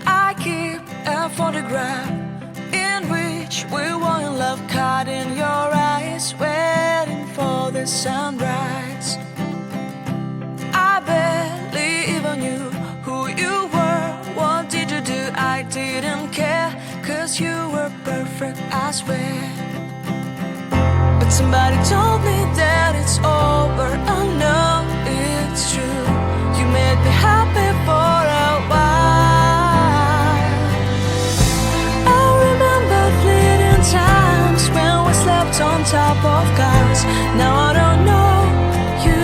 I keep a photograph in which we were in love, caught in your eyes, waiting for the sunrise. I barely even knew who you were, what did you do? I didn't care, 'cause you were perfect, I swear. But somebody told me that it's over, I know it's true. You made me happy for a while. I remember fleeting times when we slept on top of cars. Now I don't know you,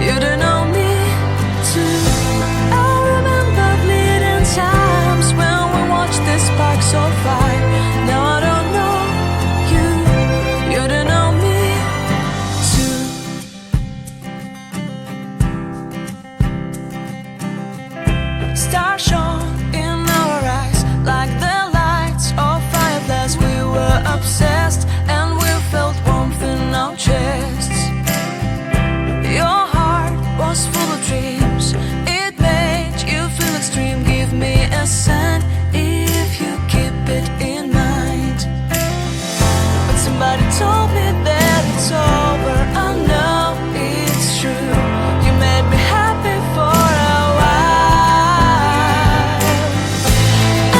you don't know me too. I remember fleeting times when we watched the sparks so fire. Now I don't know you, you don't know me too. Stars shone in our eyes like the lights of fireflies. We were obsessed and we felt warmth in our chests. Your heart was full of dreams, it made you feel extreme. Give me a sign if you keep it in mind. But somebody told me that it's over, I know it's true. You made me happy for a while.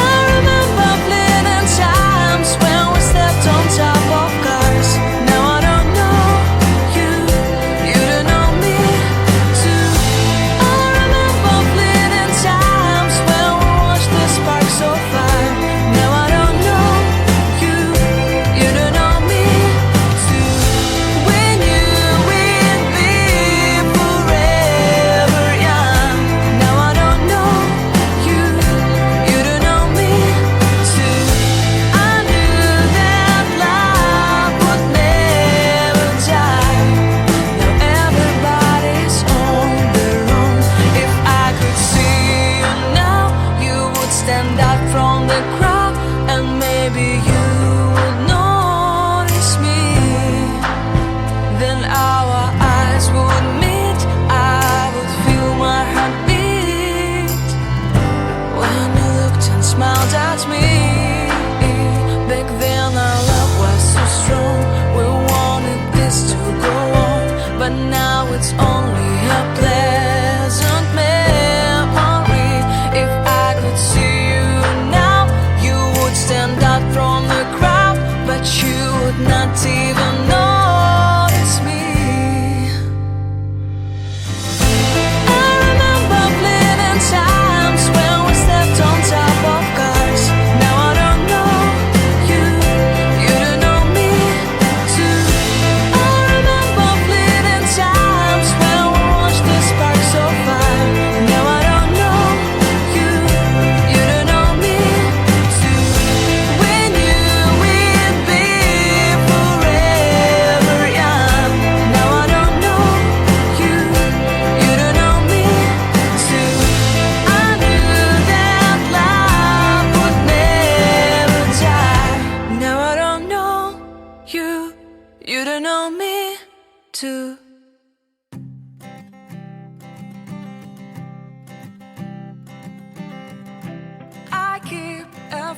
I remember fleeting times when we slept on top of cars. Now I don't know you, you don't know me too. I remember fleeting times when we watched the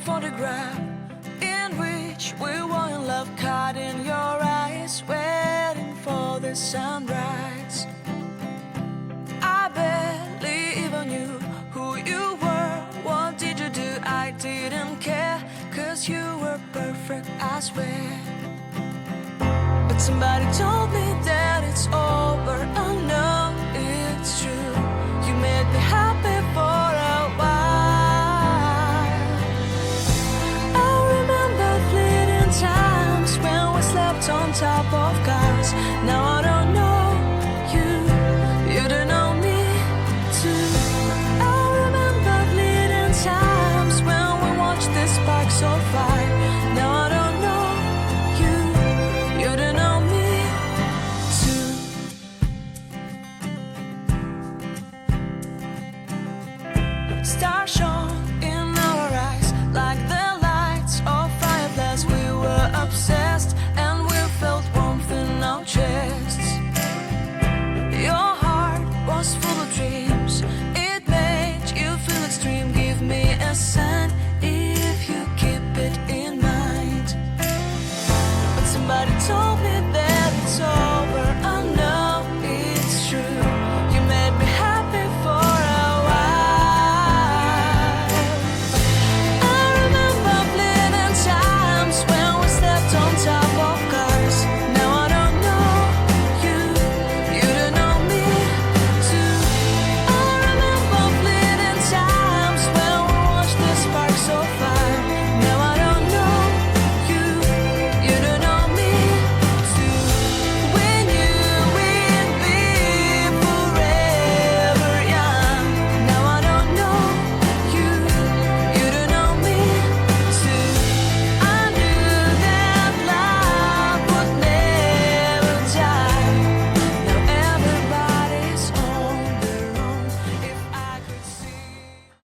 photograph in which we were in love, caught in your eyes, waiting for the sunrise. I barely even knew who you were. What did you do? I didn't care, 'cause you were perfect, I swear. But somebody told me that it's over. Oh no, it's true. You made me happy for a while. I remember fleeting times when we slept on top of cars. Now I don't know you, you don't know me too. I remember fleeting times when we watched the sparks of fire. Now I don't know you, you don't know me too. Stars shone